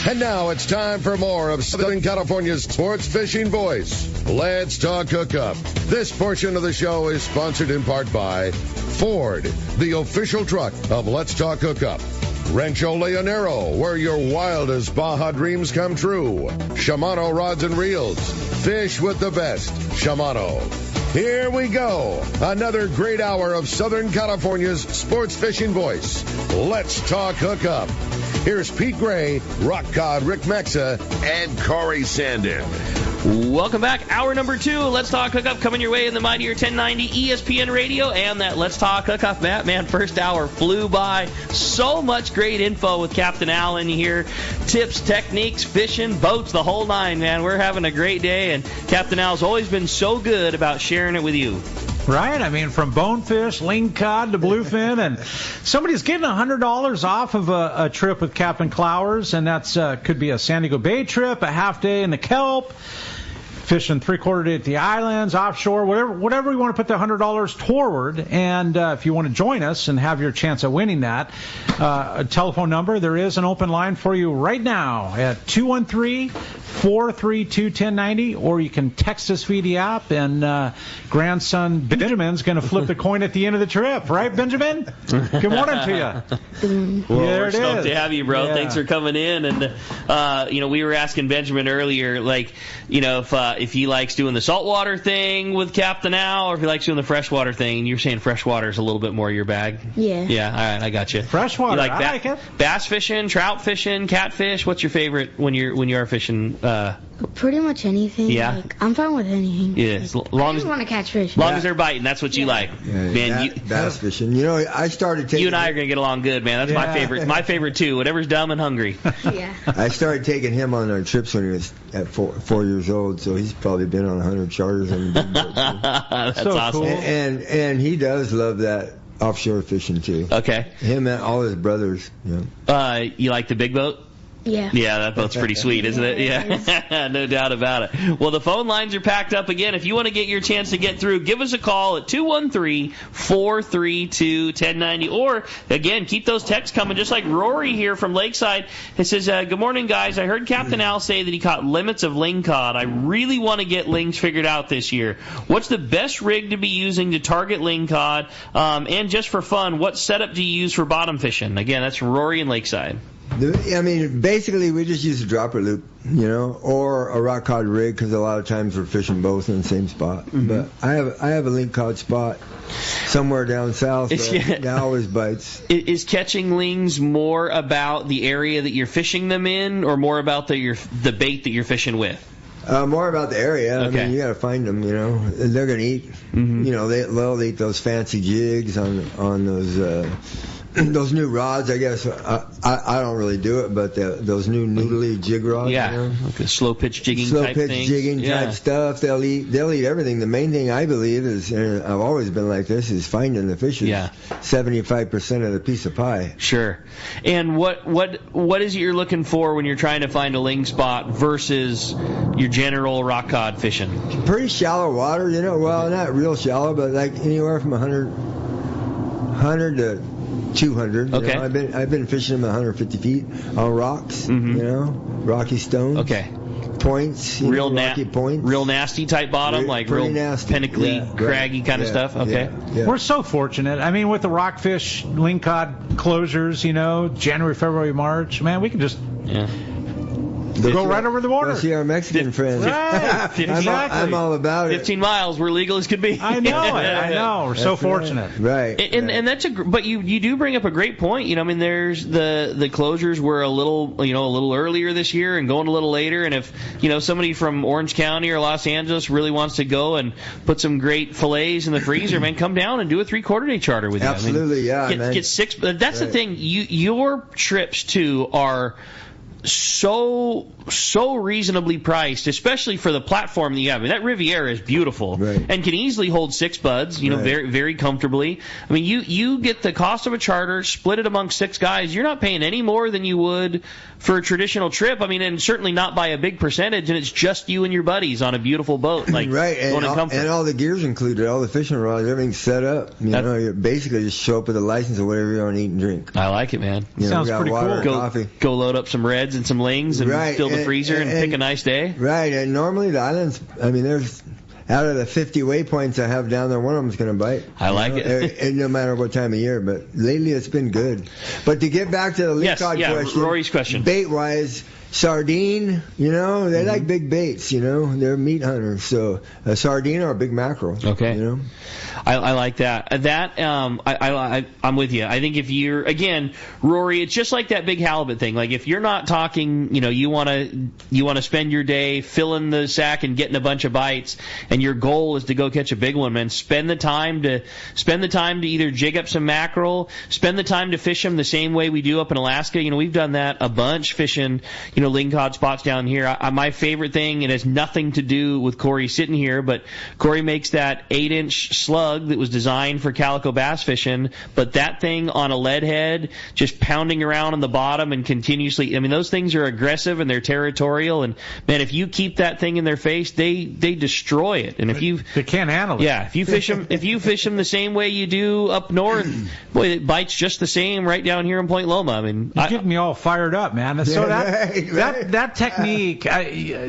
And now it's time for more of Southern California's sports fishing voice. Let's talk hookup. This portion of the show is sponsored in part by Ford, the official truck of Let's Talk Hookup. Rancho Leonero, where your wildest Baja dreams come true. Shimano Rods and Reels. Fish with the best. Shimano. Here we go. Another great hour of Southern California's sports fishing voice. Let's talk hookup. Here's Pete Gray, Rock Cod Rick Mexa, and Corey Sandin. Welcome back. Hour number 2. Let's Talk Hookup coming your way in the mightier 1090 ESPN Radio and that Let's Talk Hookup. Man, first hour flew by. So much great info with Captain Al in here. Tips, techniques, fishing, boats, the whole nine, man. We're having a great day, and Captain Al's always been so good about sharing it with you. Right? I mean, from bonefish, lingcod to bluefin, and somebody's getting $100 off of a trip with Captain Clowers, and that's could be a San Diego Bay trip, a half day in the Kelp, fishing 3/4 day at the islands, offshore, whatever we want to put the $100 toward. And if you want to join us and have your chance of winning that, a telephone number, there is an open line for you right now at 213-432-1090, or you can text us via the app, and grandson Benjamin's going to flip the coin at the end of the trip. Right, Benjamin? Good morning to you. Well, there we're it stoked is. to have you, bro. Yeah. Thanks for coming in. And, we were asking Benjamin earlier, if he likes doing the saltwater thing with Captain Al, or if he likes doing the freshwater thing. You're saying freshwater is a little bit more your bag? Yeah. Yeah, all right, I got you. Freshwater, You I like it. Bass fishing, trout fishing, catfish. What's your favorite when you are fishing? Pretty much anything. Yeah. I'm fine with anything. Yeah, as I long just as want to catch fish. as they're biting, that's what you like. Yeah, Man, bass fishing. I started taking. you and I are gonna get along good, man. That's my favorite. My favorite too. Whatever's dumb and hungry. Yeah. I started taking him on our trips when he was at 4 years old, so he's probably been on 100 charters on the big boat. That's So awesome. cool. And he does love that offshore fishing too. Okay. Him and all his brothers. You like the big boat? Yeah. Yeah, that boat's pretty sweet, isn't it? Yeah, no doubt about it. Well, the phone lines are packed up again. If you want to get your chance to get through, give us a call at 213-432-1090. Or, again, keep those texts coming, just like Rory here from Lakeside. It says, good morning, guys. I heard Captain Al say that he caught limits of lingcod. I really want to get lings figured out this year. What's the best rig to be using to target lingcod? And just for fun, what setup do you use for bottom fishing? Again, that's from Rory in Lakeside. I mean, basically, we just use a dropper loop, or a rock cod rig, because a lot of times we're fishing both in the same spot. Mm-hmm. But I have a link cod spot somewhere down south that always bites. Is catching lings more about the area that you're fishing them in, or more about the bait that you're fishing with? More about the area. Okay. I mean, you got to find them. They're going to eat. Mm-hmm. They'll eat those fancy jigs on those. Those new rods, I guess. I don't really do it, but those new noodly jig rods. Yeah, like a slow pitch jigging slow type pitch thing. jigging type stuff. They'll eat everything. The main thing I believe is, and I've always been like this, is finding the fish is 75% of the piece of pie. Sure. And what is it you're looking for when you're trying to find a ling spot versus your general rock cod fishing? Pretty shallow water, Well, not real shallow, but like anywhere from 100 to 200. Okay. I've been fishing them 150 feet on rocks. Rocky stones. Okay. Points. Rocky points. Real nasty type bottom, like real nasty. pinnacly, craggy kind of stuff. Okay. Yeah. We're so fortunate. I mean, with the rockfish, lingcod closures, January, February, March, man, we can just go right over the border. Go see our Mexican friends. Right. Exactly. I'm all about it. 15 miles, we're legal as could be. I know it. I know. We're so fortunate. Right. And that's but you do bring up a great point. I mean, there's the closures were a little earlier this year and going a little later. And if somebody from Orange County or Los Angeles really wants to go and put some great fillets in the freezer, man, come down and do a 3/4 day charter with you. Absolutely, Get 6. That's the thing. Your trips too are so reasonably priced, especially for the platform that you have. I mean, that Riviera is beautiful and can easily hold 6 buds, very, very comfortably. I mean, you get the cost of a charter, split it among 6 guys. You're not paying any more than you would for a traditional trip. I mean, and certainly not by a big percentage, and it's just you and your buddies on a beautiful boat. Like, right, and all the gear's included, all the fishing rods, everything's set up. You basically just show up with a license or whatever you want to eat and drink. I like it, man. Sounds we got pretty water cool. and coffee. Go load up some reds and some lings and fill the freezer and pick a nice day. Right, and normally the islands, I mean, there's out of the 50 waypoints I have down there, one of them's going to bite. I like it. And no matter what time of year, but lately it's been good. But to get back to the lingcod question, Rory's question, bait-wise, sardine, they like big baits, they're meat hunters. So a sardine or a big mackerel. Okay. I like that. I'm with you. I think if you're, again, Rory, it's just like that big halibut thing. Like if you're not talking, you want to spend your day filling the sack and getting a bunch of bites, and your goal is to go catch a big one, man. Spend the time to either jig up some mackerel, spend the time to fish them the same way we do up in Alaska. We've done that a bunch fishing, lingcod spots down here. My favorite thing, it has nothing to do with Corey sitting here, but Corey makes that 8-inch slug that was designed for calico bass fishing, but that thing on a lead head, just pounding around on the bottom and continuously, those things are aggressive and they're territorial, and man, if you keep that thing in their face, they destroy it. And they can't handle it. Yeah, if you fish them the same way you do up north, boy, it bites just the same right down here in Point Loma. You're getting me all fired up, man. So that technique,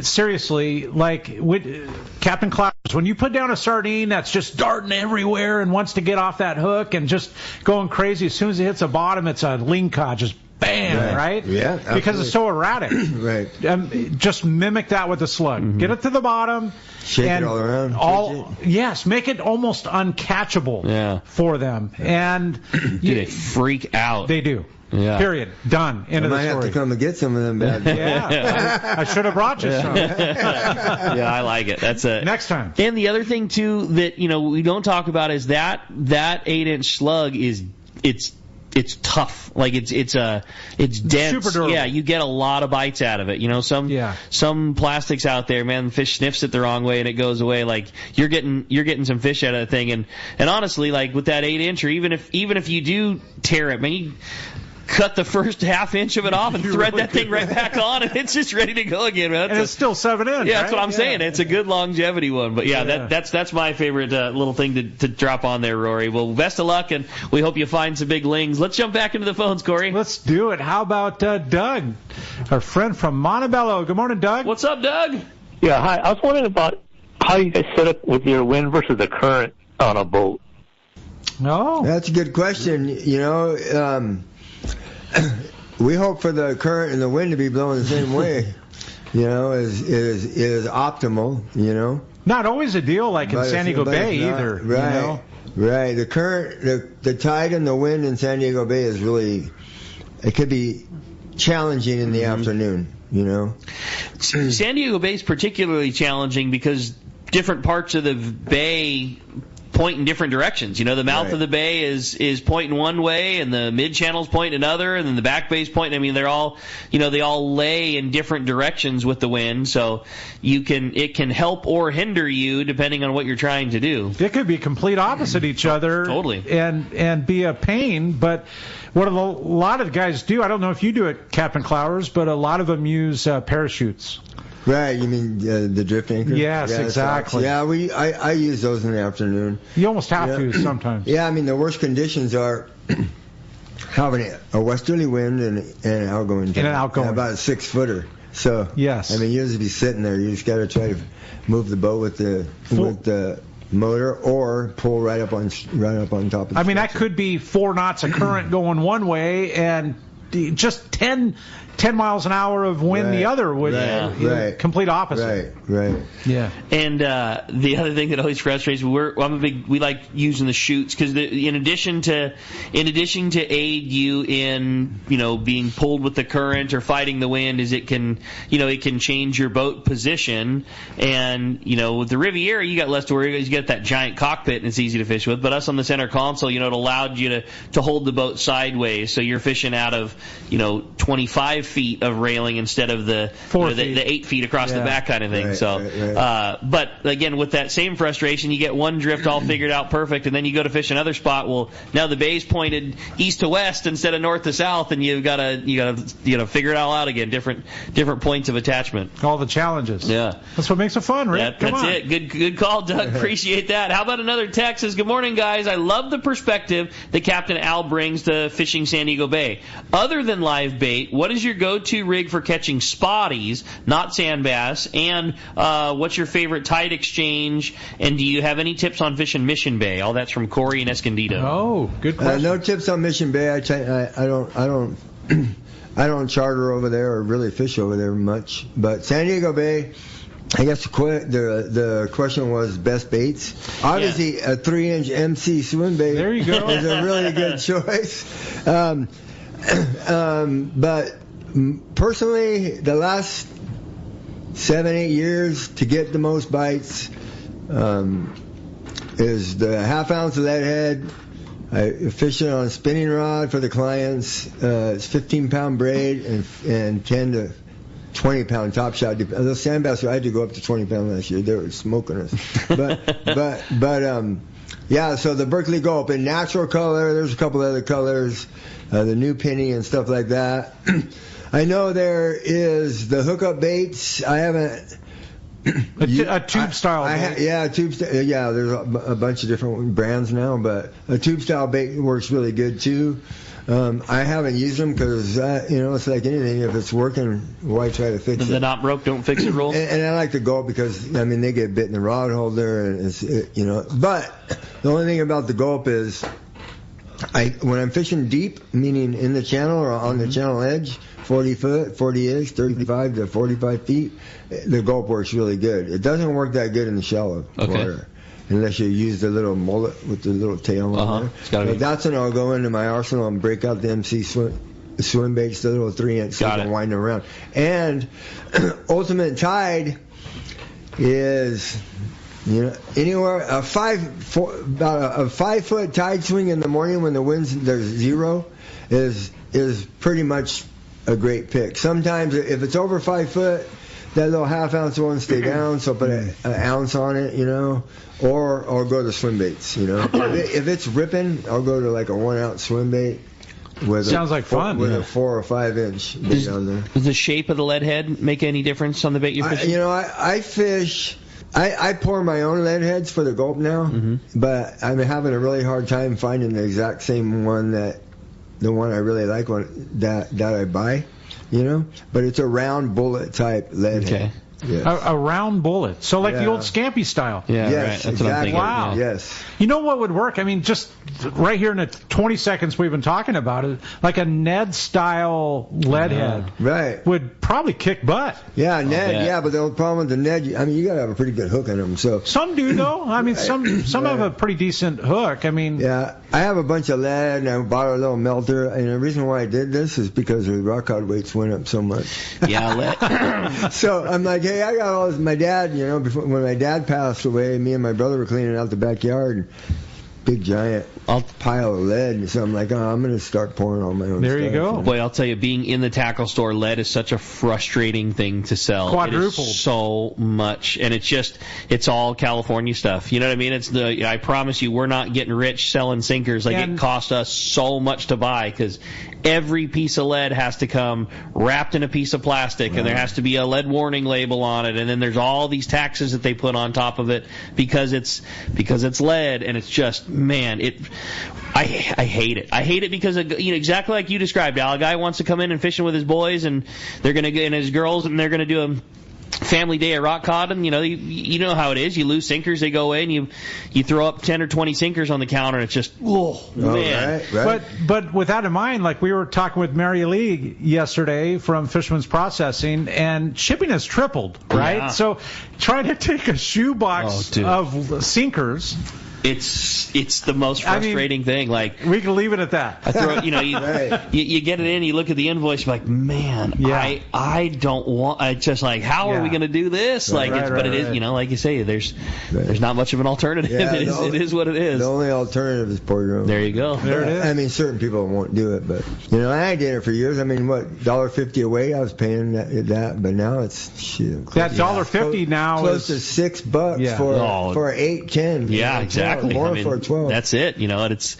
seriously, like with Captain Clowers, when you put down a sardine that's just darting everywhere and wants to get off that hook and just going crazy, as soon as it hits the bottom, it's a lingcod, just bam, right? Yeah, absolutely. Because it's so erratic. Right. Just mimic that with the slug. Mm-hmm. Get it to the bottom. Shake it all around. Yes, make it almost uncatchable for them. And they freak out. They do. Yeah. Period. Done. End of the story. I might have to come and get some of them bad boys. Yeah. I should have brought you some. Yeah, I like it. That's a next time. And the other thing too that we don't talk about is that 8-inch slug it's tough. Like it's dense. Super durable. Yeah, you get a lot of bites out of it. Some plastics out there, man, the fish sniffs it the wrong way and it goes away. Like you're getting some fish out of the thing. And honestly, like with that 8-inch, or even if you do tear it, man, you cut the first half-inch of it off and thread that thing right back on, and it's just ready to go again. Man. And it's still 7-inch. Yeah, that's what I'm saying. It's a good longevity one. But that's my favorite little thing to drop on there, Rory. Well, best of luck, and we hope you find some big lings. Let's jump back into the phones, Corey. Let's do it. How about Doug, our friend from Montebello? Good morning, Doug. What's up, Doug? Yeah, hi. I was wondering about how you guys set up with your wind versus the current on a boat. Oh, that's a good question. We hope for the current and the wind to be blowing the same way, is optimal, Not always a deal like in San Diego Bay either, Right, right. The current, the tide and the wind in San Diego Bay is really, it could be challenging in the afternoon, San Diego Bay is particularly challenging because different parts of the bay point in different directions. The mouth of the bay is pointing one way, and the mid channel's pointing another, and then the back bay's pointing. They're all, they all lay in different directions with the wind, so it can help or hinder you depending on what you're trying to do. It could be complete opposite each other, totally, and be a pain. But what a lot of guys do, I don't know if you do it, Captain Clowers, but a lot of them use parachutes. Right, you mean the drift anchor? Yes, exactly. Yeah, I use those in the afternoon. You almost have to sometimes. Yeah, the worst conditions are having a westerly wind and an outgoing. And an outgoing. About a 6-footer. So, yes. You just be sitting there. You just got to try to move the boat with the motor or pull right up on top of the that could be 4 knots of current going one way and just 10 miles an hour of wind the other would complete opposite. Right. Yeah. And the other thing that always frustrates me, we like using the chutes because in addition to aid you in being pulled with the current or fighting the wind, is it can change your boat position, and with the Riviera you got less to worry about. You got that giant cockpit and it's easy to fish with, but us on the center console, it allowed you to hold the boat sideways, so you're fishing out of 25 feet of railing instead of the 8 feet across the back kind of thing. But again, with that same frustration, you get one drift all figured out perfect, and then you go to fish another spot. Well, now the bay's pointed east to west instead of north to south, and you gotta figure it all out again. Different points of attachment. All the challenges. Yeah, that's what makes it fun, Rick. That's it. Good call, Doug. Appreciate that. How about another text? Says, good morning, guys. I love the perspective that Captain Al brings to fishing San Diego Bay. Other than live bait, what is your go-to rig for catching spotties, not sand bass? And what's your favorite tide exchange? And do you have any tips on fishing Mission Bay? All that's from Corey in Escondido. Oh, good question. No tips on Mission Bay. I don't I don't charter over there or really fish over there much. But San Diego Bay, I guess the question was best baits. Obviously, a 3-inch MC swim bait. There you go. Is a really good choice. But personally, the last 7-8 years to get the most bites is the half-ounce lead head. I fish it on a spinning rod for the clients. It's 15-pound braid and 10 to 20-pound top shot. Those sand bass, I had to go up to 20 pounds last year. They were smoking us. Yeah. So the Berkeley Gulp in natural color. There's a couple other colors, the new penny and stuff like that. I know there is the hookup baits. I haven't. A tube style bait. Yeah, there's a bunch of different brands now, but a tube style bait works really good too. I haven't used them because it's like anything. If it's working, why try to fix it? The not broke, don't fix it rule. And I like the gulp because they get bit in the rod holder, and But the only thing about the gulp is, when I'm fishing deep, meaning in the channel or on the channel edge, 40 foot, 40-ish, 35 to 45 feet, the gulp works really good. It doesn't work that good in the shallow water. Unless you use the little mullet with the little tail on there. But that's when I'll go into my arsenal and break out the MC swim baits, the little 3-inch, so I can wind them around. And ultimate tide is, anywhere about a 5 foot tide swing in the morning when the wind's there's zero is pretty much a great pick. Sometimes if it's over 5 foot, that little half-ounce won't stay down, so put an ounce on it, or go to swim baits, If it's ripping, I'll go to like a 1-ounce swim bait. Sounds like fun. With a 4 or 5 inch bait down there. Does the shape of the lead head make any difference on the bait you fish? I fish. I pour my own lead heads for the gulp now, but I'm having a really hard time finding the exact same one the one I really like that I buy. But it's a round bullet type lead head. Yes. A round bullet. So like the old Scampy style. Yeah, yes, right. That's exactly. what I'm thinking. Wow. Yes. You know what would work? Just right here in the 20 seconds we've been talking about it, like a Ned style lead head. Right. Would probably kick butt. Yeah, Ned. Yeah, but the only problem with the Ned, you got to have a pretty good hook on them. So some do though. Some have a pretty decent hook. Yeah, I have a bunch of lead and I bought a little melter. And the reason why I did this is because the rock cod weights went up so much. Yeah, lead. So I'm like, hey, I got all this. My dad, when my dad passed away, me and my brother were cleaning out the backyard. And big giant pile of lead, and so I'm like, I'm going to start pouring all my own there stuff. You go. Boy, I'll tell you, being in the tackle store, lead is such a frustrating thing to sell. Quadrupled. It is so much, and it's all California stuff. You know what I mean? I promise you, we're not getting rich selling sinkers. It cost us so much to buy because every piece of lead has to come wrapped in a piece of plastic, and there has to be a lead warning label on it, and then there's all these taxes that they put on top of it because it's lead, and it's just, man, I hate it. I hate it because exactly like you described, Al. A guy wants to come in and fishing with his boys and his girls, and they're gonna do a family day of rock cod, and you know how it is. You lose sinkers, they go away, and you throw up 10 or 20 sinkers on the counter, and it's just man. Right. But with that in mind, like we were talking with Mary Lee yesterday from Fisherman's Processing, and shipping has tripled, right? Yeah. So trying to take a shoebox of sinkers. It's the most frustrating thing. Like, we can leave it at that. I throw, you get it in, you look at the invoice, you're like, man, I don't want. I just like, how are we going to do this? But it is, like you say, there's not much of an alternative. Yeah, it is what it is. The only alternative is pour your own. There you go. There it is. Certain people won't do it, but I did it for years. $1.50 a weight I was paying that, but now it's shit. That $1.50 now close is to $6 for 8, 10. Yeah, exactly. More for 12. That's it. And it's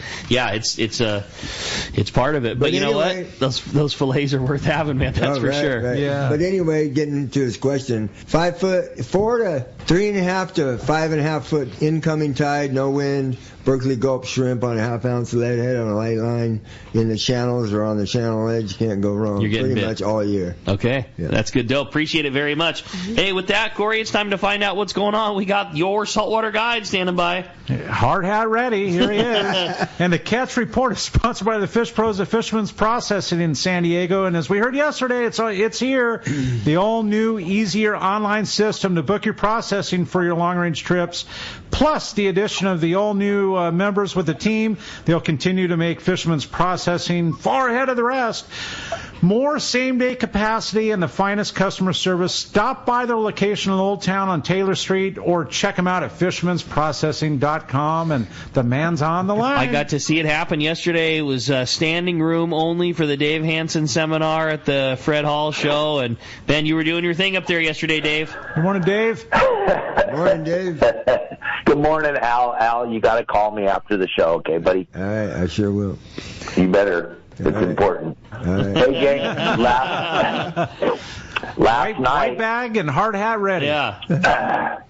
part of it. But you know what? Those fillets are worth having, man. That's for sure. Right. Yeah. But anyway, getting to his question, 4 to 3.5 to 5.5 foot incoming tide, no wind, Berkeley Gulp shrimp on a half-ounce lead head on a light line in the channels or on the channel edge. You can't go wrong. You're getting pretty bit. much all year. Okay, That's good dope. Appreciate it very much. Hey, with that, Corey, it's time to find out what's going on. We got your saltwater guide standing by. Hard hat ready. Here he is. And the Catch Report is sponsored by the Fish Pros of Fisherman's Processing in San Diego. And as we heard yesterday, it's here. The all-new, easier online system to book your processing for your long-range trips, plus the addition of the all-new members with the team. They'll continue to make Fisherman's Processing far ahead of the rest. More same-day capacity and the finest customer service. Stop by their location in Old Town on Taylor Street or check them out at fishermansprocessing.com. And the man's on the line. I got to see it happen yesterday. It was standing room only for the Dave Hansen seminar at the Fred Hall show. And, Ben, you were doing your thing up there yesterday, Dave. Good morning, Dave. Good morning, Dave. Good morning, Al. Al, you got to call me after the show, okay, buddy? All right, I sure will. You better. It's important. All right. Hey, gang, last night. White bag and hard hat ready. Yeah.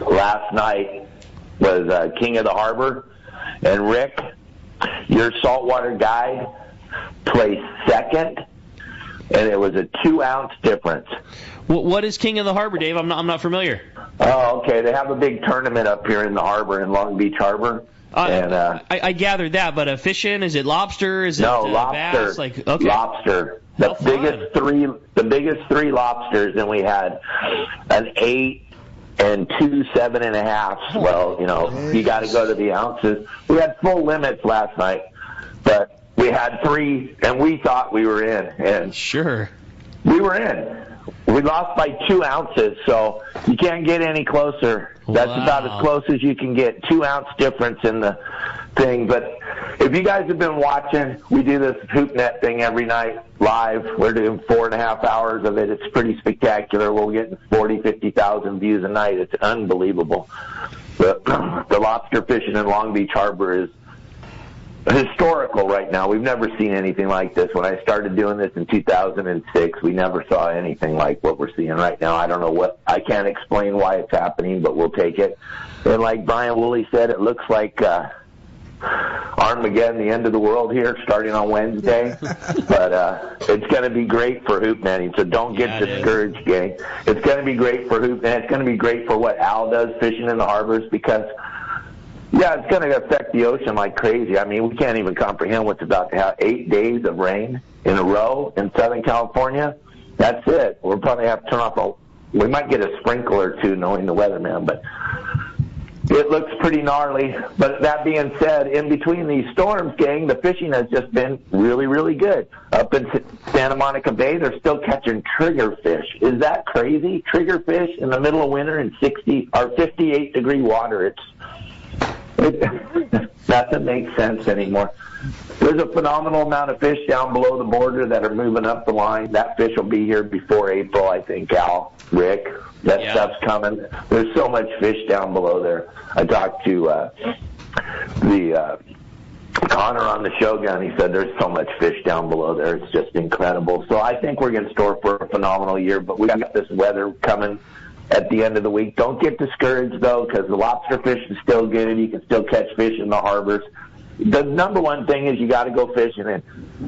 Last night was King of the Harbor, and Rick, your saltwater guide, placed second, and it was a 2-ounce difference. What is King of the Harbor, Dave? I'm not familiar. Oh, okay. They have a big tournament up here in the harbor, in Long Beach Harbor. I gathered that, but fishing, is it lobster? Is no, it lobster. bass? Like, okay. Lobster. The biggest three lobsters, and we had an 8 and 2 7.5. Well, you got to go to the ounces. We had full limits last night, but we had 3, and we thought we were in. And sure, we were in. We lost by 2 ounces, so you can't get any closer. That's about as close as you can get. 2-ounce difference in the thing. But if you guys have been watching, we do this HoopNet thing every night live. We're doing 4.5 hours of it. It's pretty spectacular. We're getting 40, 50,000 views a night. It's unbelievable. The lobster fishing in Long Beach Harbor is historical right now. We've never seen anything like this. When I started doing this in 2006, we never saw anything like what we're seeing right now. I don't know I can't explain why it's happening, but we'll take it. And like Brian Woolley said, it looks like Armageddon, the end of the world here, starting on Wednesday. But it's going to be great for hoop netting, so don't get discouraged, gang. It's going to be great for hoop netting. It's going to be great for what Al does fishing in the harbors, because it's going to affect the ocean like crazy. I mean, we can't even comprehend what's about to happen. 8 days of rain in a row in Southern California. That's it. We'll probably have to turn off we might get a sprinkler or two, knowing the weatherman, but it looks pretty gnarly. But that being said, in between these storms, gang, the fishing has just been really, really good. Up in Santa Monica Bay, they're still catching triggerfish. Is that crazy? Triggerfish in the middle of winter in 60 or 58-degree water. Nothing makes sense anymore. There's a phenomenal amount of fish down below the border that are moving up the line. That fish will be here before April, I think, Al, Rick. That stuff's coming. There's so much fish down below there. I talked to Connor on the Shogun. He said there's so much fish down below there. It's just incredible. So I think we're going to store for a phenomenal year, but we got this weather coming at the end of the week. Don't get discouraged, though, because the lobster fish is still good. You can still catch fish in the harbors. The number one thing is you got to go fishing. And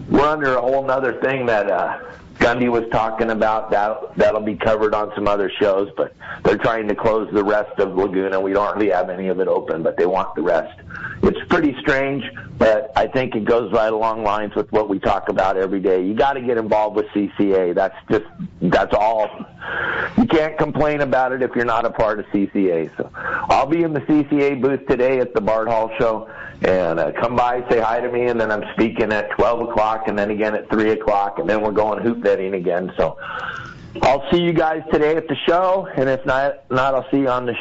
we're under a whole other thing that Gundy was talking about. That'll be covered on some other shows, but they're trying to close the rest of Laguna. We don't really have any of it open, but they want the rest. It's pretty strange, but I think it goes right along lines with what we talk about every day. You got to get involved with CCA. That's all. You can't complain about it if you're not a part of CCA. So I'll be in the CCA booth today at the Bard Hall show, and come by, say hi to me, and then I'm speaking at 12 o'clock and then again at 3 o'clock, and then we're going hoop netting again. So I'll see you guys today at the show, and if not I'll see you on the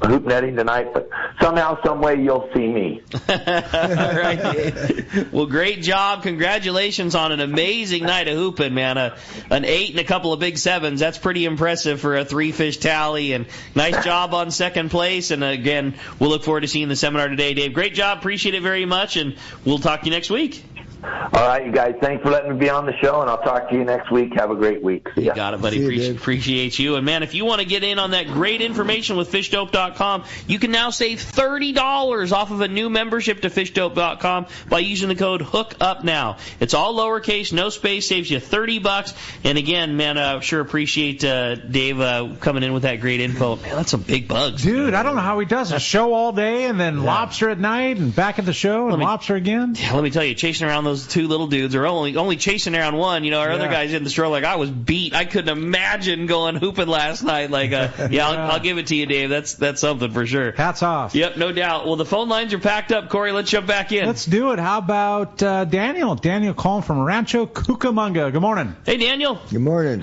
hoop netting tonight, but somehow, some way, you'll see me. All right, Dave. Well, great job. Congratulations on an amazing night of hooping, man. An 8 and a couple of big 7s. That's pretty impressive for a 3-fish tally, and nice job on second place. And again, we'll look forward to seeing the seminar today, Dave. Great job. Appreciate it very much, and we'll talk to you next week. All right, you guys. Thanks for letting me be on the show, and I'll talk to you next week. Have a great week. See ya. You got it, buddy. Appreciate you. And, man, if you want to get in on that great information with fishdope.com, you can now save $30 off of a new membership to fishdope.com by using the code HOOKUPNOW. It's all lowercase, no space, saves you $30. And, again, man, I sure appreciate Dave coming in with that great info. Man, that's some big bugs. Dude, I don't know how he does a show all day and then lobster at night and back at the show and lobster again. Yeah, let me tell you, chasing around those two little dudes, or only chasing around one. You know, our other guys in the store, like, I was beat. I couldn't imagine going hooping last night. Like, I'll give it to you, Dave. That's something for sure. Hats off. Yep, no doubt. Well, the phone lines are packed up, Corey. Let's jump back in. Let's do it. How about Daniel? Daniel calling from Rancho Cucamonga. Good morning. Hey, Daniel. Good morning.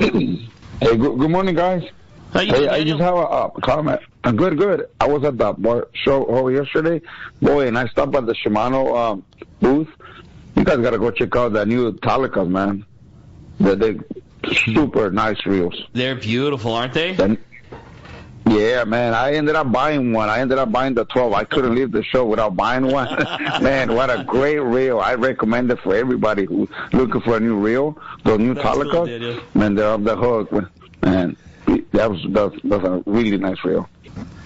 Hey, good morning, guys. How you doing, I just have a comment. Good. I was at the show yesterday. Boy, and I stopped at the Shimano booth. You guys got to go check out the new Talicas, man. They're super nice reels. They're beautiful, aren't they? Yeah, man. I ended up buying one. I ended up buying the 12. I couldn't leave the show without buying one. Man, what a great reel. I recommend it for everybody who's looking for a new reel. Those new Talicas, cool, man, they're off the hook. Man, that was a really nice reel.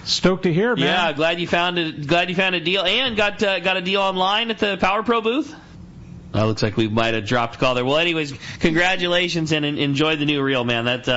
Stoked to hear, man. Yeah, glad you found a deal, and got a deal online at the Power Pro booth. Looks like we might have dropped a call there. Well, anyways, congratulations and enjoy the new reel, man. That's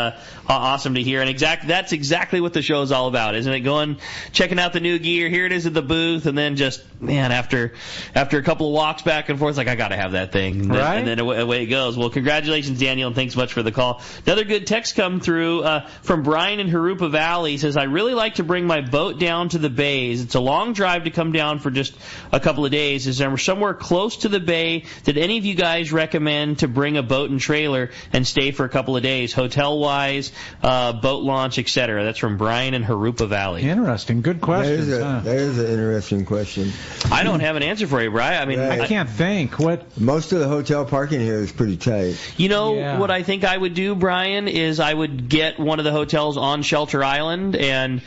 awesome to hear. And that's exactly what the show is all about, isn't it? Checking out the new gear. Here it is at the booth, and then just, man, after a couple of walks back and forth, it's like, I got to have that thing. And then away it goes. Well, congratulations, Daniel, and thanks much for the call. Another good text come through from Brian in Harupa Valley. He says, I really like to bring my boat down to the bays. It's a long drive to come down for just a couple of days. Is there somewhere close to the bay? Did any of you guys recommend to bring a boat and trailer and stay for a couple of days, hotel-wise, boat launch, etc.? That's from Brian in Harupa Valley. Interesting. Good question. That is an interesting question. I don't have an answer for you, Brian. I mean, I can't think. Most of the hotel parking here is pretty tight. You know what I think I would do, Brian, is I would get one of the hotels on Shelter Island and,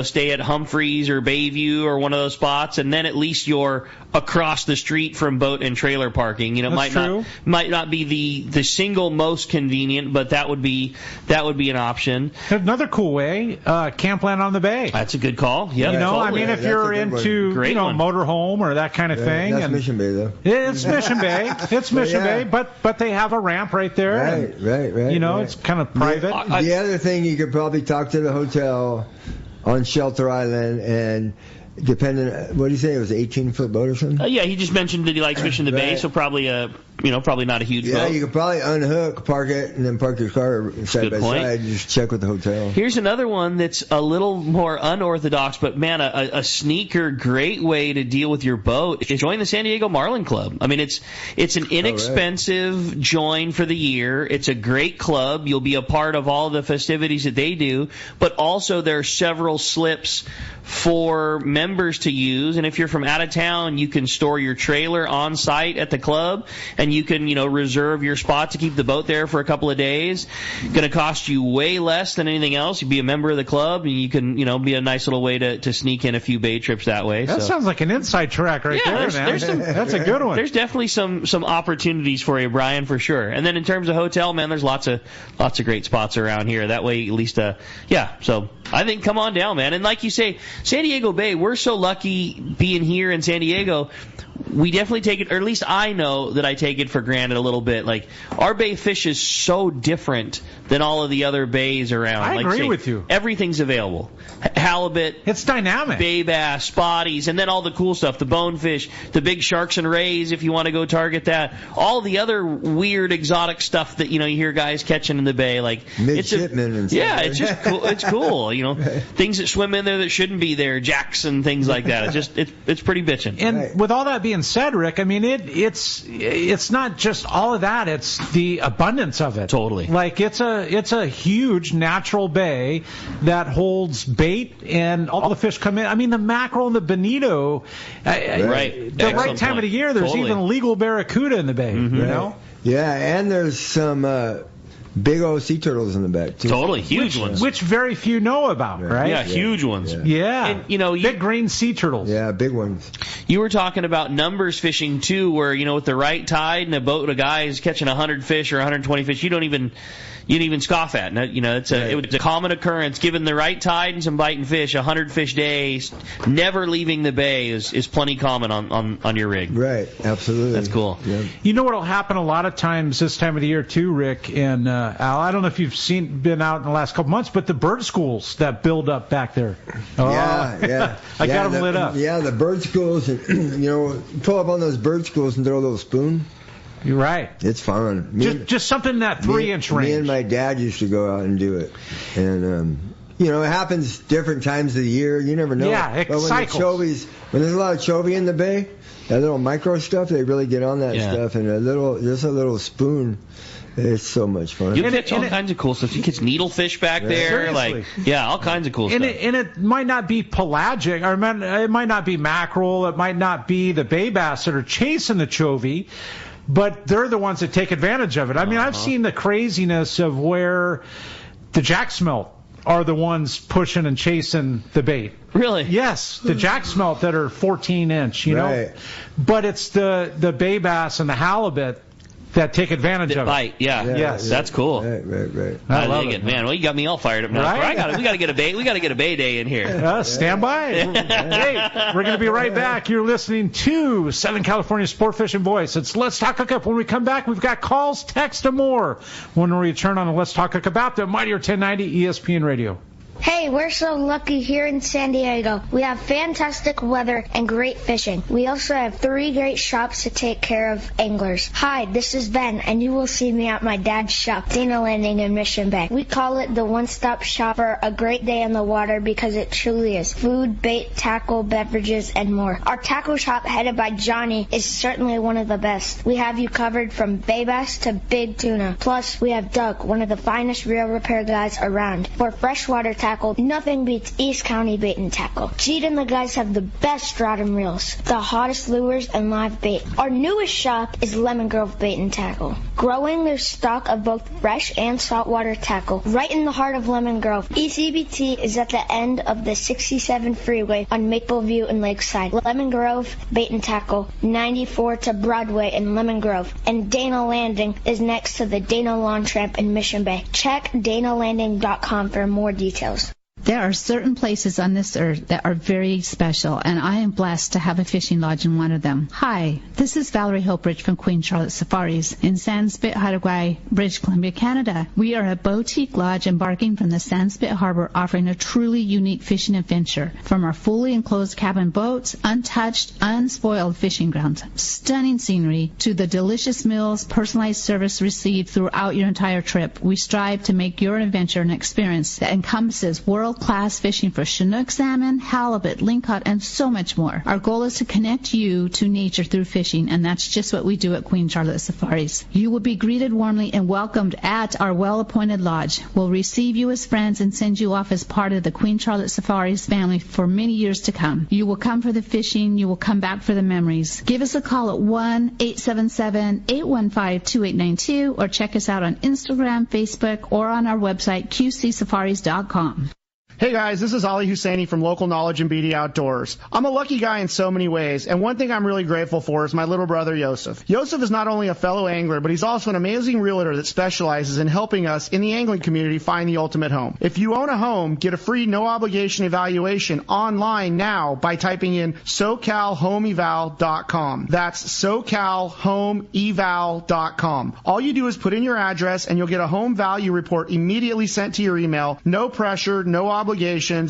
stay at Humphreys or Bayview or one of those spots, and then at least you're across the street from boat and trailer parking. Might not be the single most convenient, but that would be an option. Another cool way, campland on the bay. That's a good call. Yeah, if you're into motorhome or that kind of thing. That's Mission Bay, though. It's Mission Bay. It's Mission Bay, but they have a ramp right there. Right. It's kind of private. The other thing, you could probably talk to the hotel on Shelter Island and. Depending, what do you say? It was an 18-foot boat or something? Yeah, he just mentioned that he likes fishing the bay, so probably probably not a huge boat. Yeah, you could probably unhook, park it, and then park your car side by side. Just check with the hotel. Here's another one that's a little more unorthodox, but man, a sneaker, great way to deal with your boat is join the San Diego Marlin Club. I mean, it's an inexpensive join for the year. It's a great club. You'll be a part of all the festivities that they do, but also there are several slips for members to use, and if you're from out of town, you can store your trailer on site at the club, and you can, reserve your spot to keep the boat there for a couple of days. Going to cost you way less than anything else. You'd be a member of the club, and you can, be a nice little way to sneak in a few bay trips that way. That sounds like an inside track there, man. That's a good one. There's definitely some opportunities for you, Brian, for sure. And then in terms of hotel, man, there's lots of great spots around here. That way, at least, so I think come on down, man. And like you say, San Diego Bay, we're so lucky being here in San Diego. We definitely take it, or at least I know that I take it for granted a little bit. Like, our bay fish is so different than all of the other bays around. I agree with you. Everything's available. Halibut. It's dynamic. Bay bass, spotties, and then all the cool stuff, the bonefish, the big sharks and rays if you want to go target that. All the other weird exotic stuff that, you hear guys catching in the bay. Like, midshipmen and stuff. Yeah, it's just cool. It's cool, Things that swim in there that shouldn't be there, jacks and things like that. It's pretty bitchin'. And with all that being said, Rick, I mean, it's not just all of that. It's the abundance of it. Totally. Like, it's a huge natural bay that holds bait, and all the fish come in. I mean, the mackerel and the bonito. Right. The right time of the year, there's even legal barracuda in the bay. Mm-hmm. Yeah, and there's some big old sea turtles in the back, too. Totally, huge ones. Which very few know about, right? Yeah, huge ones. Yeah. And, you know, big green sea turtles. Yeah, big ones. You were talking about numbers fishing, too, where, you know, with the right tide and a boat, a guy is catching 100 fish or 120 fish, you don't even scoff at. You know, it's a common occurrence. Given the right tide and some biting fish, 100 fish days, never leaving the bay is plenty common on your rig. Right, absolutely. That's cool. Yeah. You know what will happen a lot of times this time of the year too, Rick and Al? I don't know if you've been out in the last couple months, but the bird schools that build up back there. Oh, yeah. I got them lit up. Yeah, the bird schools, and you know, pull up on those bird schools and throw a little spoon. You're right. It's fun. Just something in that 3-inch range. Me and my dad used to go out and do it. And, you know, it happens different times of the year. You never know. Yeah, it cycles. When there's a lot of chovy in the bay, that little micro stuff, they really get on that stuff. And just a little spoon, it's so much fun. You catch all kinds of cool stuff. You catch needlefish back there. Seriously. All kinds of cool stuff. And it might not be pelagic, or it might not be mackerel, it might not be the bay bass that are chasing the chovy, but they're the ones that take advantage of it. I mean, I've seen the craziness of where the jack smelt are the ones pushing and chasing the bait. Really? Yes, the jack smelt that are 14-inch, you know. But it's the bay bass and the halibut that take advantage of bite. it. Yes. That's cool. Right. I dig it, man. Well, you got me all fired up now. Right? We got to get a bay. We got to get a bay day in here. Stand by. Hey, we're going to be right back. You're listening to Southern California Sport Fishing Voice. It's Let's Talk Hookup. When we come back, we've got calls, text, and more when we return on the Let's Talk Hookup app, the Mightier 1090 ESPN Radio. Hey, we're so lucky here in San Diego. We have fantastic weather and great fishing. We also have 3 great shops to take care of anglers. Hi, this is Ben, and you will see me at my dad's shop, Dana Landing in Mission Bay. We call it the one-stop shop for a great day on the water because it truly is. Food, bait, tackle, beverages, and more. Our tackle shop, headed by Johnny, is certainly one of the best. We have you covered from bay bass to big tuna. Plus, we have Doug, one of the finest reel repair guys around. For freshwater tackle, nothing beats East County Bait and Tackle. Gene and the guys have the best stratum reels, the hottest lures, and live bait. Our newest shop is Lemon Grove Bait and Tackle, growing their stock of both fresh and saltwater tackle right in the heart of Lemon Grove. ECBT is at the end of the 67 freeway on Mapleview and Lakeside. Lemon Grove Bait and Tackle, 94 to Broadway in Lemon Grove. And Dana Landing is next to the Dana Lawn Tramp in Mission Bay. Check danalanding.com for more details. There are certain places on this earth that are very special, and I am blessed to have a fishing lodge in one of them. Hi, this is Valerie Hopridge from Queen Charlotte Safaris in Sandspit, Hawaii, British Columbia, Canada. We are a boutique lodge embarking from the Sandspit Harbor, offering a truly unique fishing adventure. From our fully enclosed cabin boats, untouched, unspoiled fishing grounds, stunning scenery, to the delicious meals, personalized service received throughout your entire trip, we strive to make your adventure an experience that encompasses world-class fishing for Chinook salmon, halibut, lingcod, and so much more. Our goal is to connect you to nature through fishing, and that's just what we do at Queen Charlotte Safaris. You will be greeted warmly and welcomed at our well-appointed lodge. We'll receive you as friends and send you off as part of the Queen Charlotte Safaris family for many years to come. You will come for the fishing. You will come back for the memories. Give us a call at 1-877-815-2892 or check us out on Instagram, Facebook, or on our website, qcsafaris.com. Hey guys, this is Ali Husseini from Local Knowledge and BD Outdoors. I'm a lucky guy in so many ways, and one thing I'm really grateful for is my little brother Yosef. Yosef is not only a fellow angler, but he's also an amazing realtor that specializes in helping us in the angling community find the ultimate home. If you own a home, get a free no-obligation evaluation online now by typing in SoCalHomeEval.com. That's SoCalHomeEval.com. All you do is put in your address, and you'll get a home value report immediately sent to your email. No pressure, no obligations,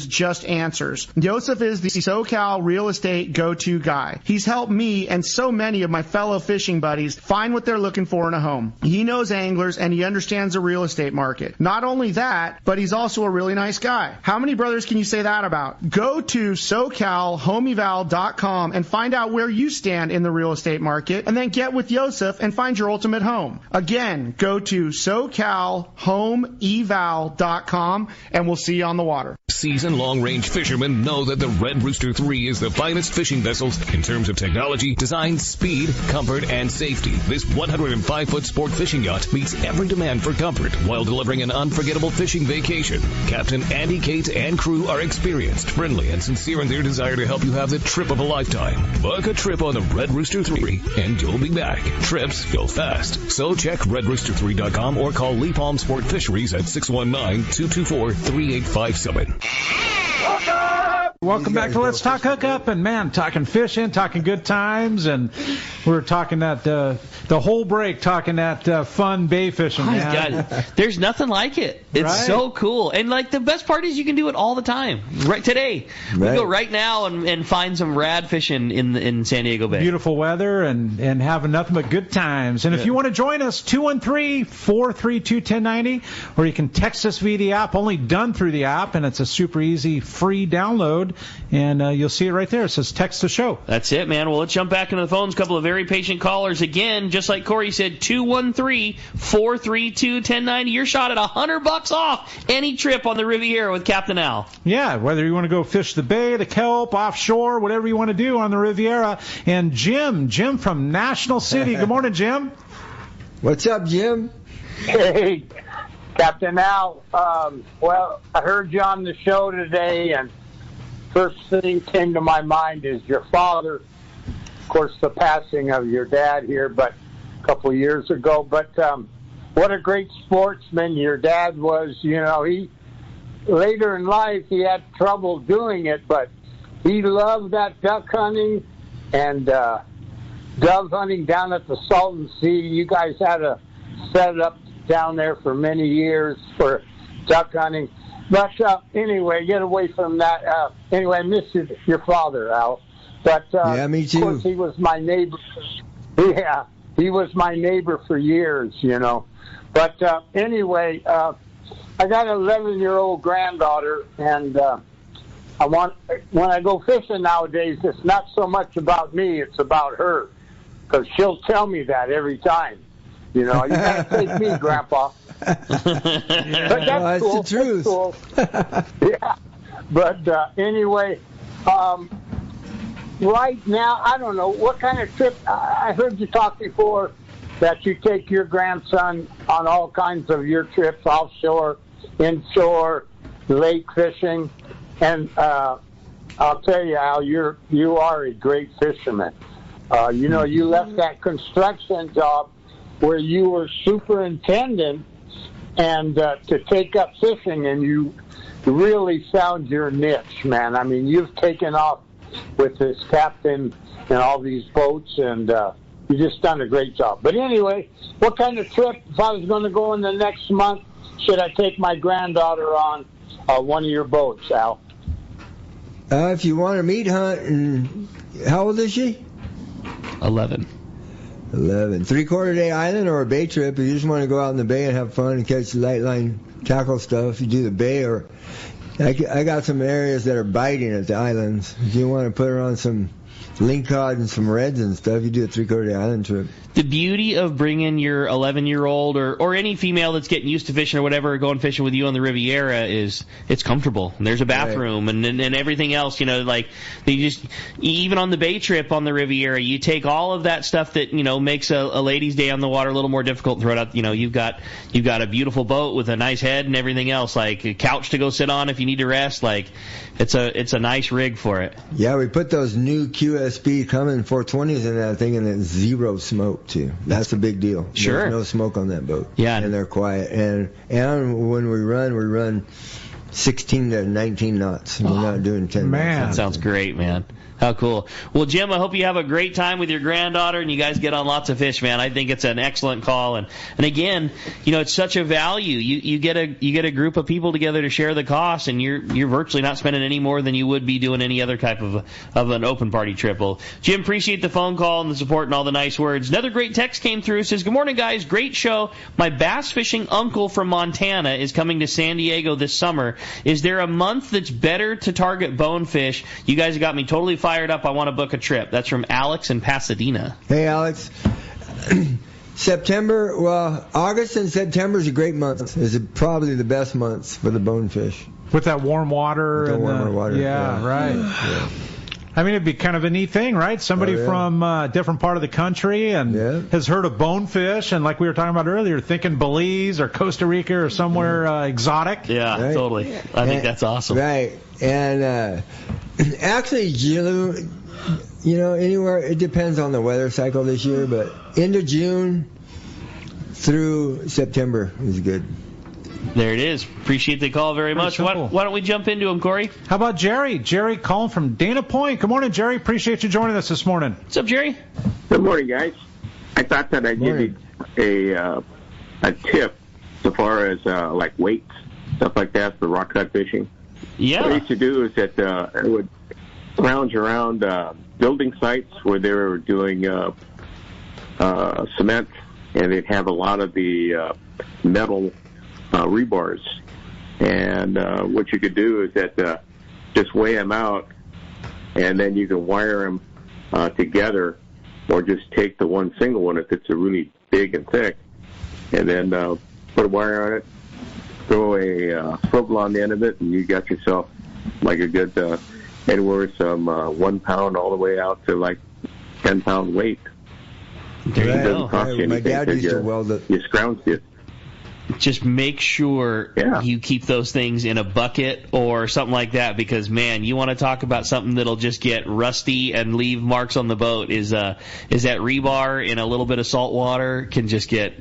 just answers. Yosef is the SoCal real estate go-to guy. He's helped me and so many of my fellow fishing buddies find what they're looking for in a home. He knows anglers and he understands the real estate market. Not only that, but he's also a really nice guy. How many brothers can you say that about? Go to SoCalHomeEval.com and find out where you stand in the real estate market, and then get with Yosef and find your ultimate home. Again, go to SoCalHomeEval.com and we'll see you on the water. water. Seasoned long-range fishermen know that the Red Rooster 3 is the finest fishing vessels in terms of technology, design, speed, comfort, and safety. This 105-foot sport fishing yacht meets every demand for comfort while delivering an unforgettable fishing vacation. Captain Andy Cates and crew are experienced, friendly, and sincere in their desire to help you have the trip of a lifetime. Book a trip on the Red Rooster 3, and you'll be back. Trips go fast. So check redrooster3.com or call Lee Palm Sport Fisheries at 619-224-3857. Welcome back to Let's Talk Hookup, and man, talking fishing, talking good times, and we were talking that the whole break, talking that fun bay fishing. Man. God, there's nothing like it. It's right? So cool, and like the best part is you can do it all the time. Right today, we go right now and find some rad fishing in San Diego Bay. Beautiful weather and having nothing but good times. And if you want to join us, 213-432-1090, or you can text us via the app. Only done through the app, and it's a super easy free download. And you'll see it right there. It says text the show. That's it, man. Well, let's jump back into the phones. A couple of very patient callers. Again, just like Corey said, 213-432-1090. Your shot at $100 off any trip on the Riviera with Captain Al. Yeah, whether you want to go fish the bay, the kelp, offshore, whatever you want to do on the Riviera. And Jim from National City. Good morning, Jim. What's up, Jim? Hey, Captain Al. Well, I heard you on the show today, and first thing came to my mind is your father. Of course, the passing of your dad here, but a couple of years ago. But what a great sportsman your dad was. You know, he later in life he had trouble doing it, but he loved that duck hunting and dove hunting down at the Salton Sea. You guys had a setup down there for many years for duck hunting. But anyway, get away from that. Anyway, I miss your father, Al. But yeah, me too. Of course, he was my neighbor. Yeah, he was my neighbor for years, you know. But anyway, I got an 11-year-old granddaughter, and when I go fishing nowadays, it's not so much about me; it's about her, because she'll tell me that every time. You know, you gotta take me, Grandpa. But that's cool. The truth. That's cool. Yeah. But anyway, right now, I don't know what kind of trip. I heard you talk before that you take your grandson on all kinds of your trips, offshore, inshore, lake fishing, and I'll tell you, Al, you are a great fisherman. You know, you left that construction job where you were superintendent and to take up fishing, and you really found your niche, man. I mean, you've taken off with this captain and all these boats, and you've just done a great job. But anyway, what kind of trip, if I was going to go in the next month, should I take my granddaughter on one of your boats, Al? If you want to meat hunt, and how old is she? 11. 3/4 day island or a bay trip. If you just want to go out in the bay and have fun and catch light line tackle stuff, you do the bay. Or I got some areas that are biting at the islands. If you want to put her on some lingcod and some reds and stuff, you do a 3/4 day island trip. The beauty of bringing your 11-year-old or any female that's getting used to fishing or whatever, going fishing with you on the Riviera is it's comfortable. And there's a bathroom and everything else, you know, like they just, even on the bay trip on the Riviera, you take all of that stuff that, you know, makes a lady's day on the water a little more difficult and throw it out. You know, you've got a beautiful boat with a nice head and everything else, like a couch to go sit on if you need to rest. Like it's a nice rig for it. Yeah, we put those new QSB Cummins 420s in that thing, and it's zero smoke too. That's a big deal. Sure. There's no smoke on that boat. Yeah. And they're quiet. And when we run 16 to 19 knots. We're not doing 10 man. knots. That sounds great, man. How cool. Well, Jim, I hope you have a great time with your granddaughter and you guys get on lots of fish, man. I think it's an excellent call. And again, you know, it's such a value. You get a group of people together to share the cost, and you're virtually not spending any more than you would be doing any other type of an open party trip. Well, Jim, appreciate the phone call and the support and all the nice words. Another great text came through. It says, "Good morning, guys. Great show. My bass fishing uncle from Montana is coming to San Diego this summer. Is there a month that's better to target bonefish? You guys have got me totally fired up. I want to book a trip." That's from Alex in Pasadena. Hey, Alex. September, well, August and September is a great month. Is probably the best months for the bonefish. With that warm water. With the warmer water. Yeah, right. Yeah. I mean, it'd be kind of a neat thing, right? Somebody from a different part of the country and has heard of bonefish, and like we were talking about earlier, thinking Belize or Costa Rica or somewhere exotic. Yeah, totally. I think that's awesome. Right. And actually, June, anywhere, it depends on the weather cycle this year, but into June through September is good. There it is. Appreciate the call very much. Why don't we jump into him, Corey? How about Jerry? Jerry calling from Dana Point. Good morning, Jerry. Appreciate you joining us this morning. What's up, Jerry? Good morning, guys. I thought that I'd give you a tip so far as like weights, stuff like that for rock cut fishing. Yeah. What I used to do is that I would lounge around building sites where they were doing cement, and they'd have a lot of the metal rebars. And what you could do is that just weigh them out, and then you can wire them together, or just take the one single one if it's a really big and thick, and then put a wire on it, throw a swivel on the end of it, and you got yourself like a good anywhere from 1 pound all the way out to like 10-pound weight. There you It doesn't cost you anything. My dad used to weld it. You scrounge it. Just make sure you keep those things in a bucket or something like that, because, man, you want to talk about something that'll just get rusty and leave marks on the boat is that rebar in a little bit of salt water can just get...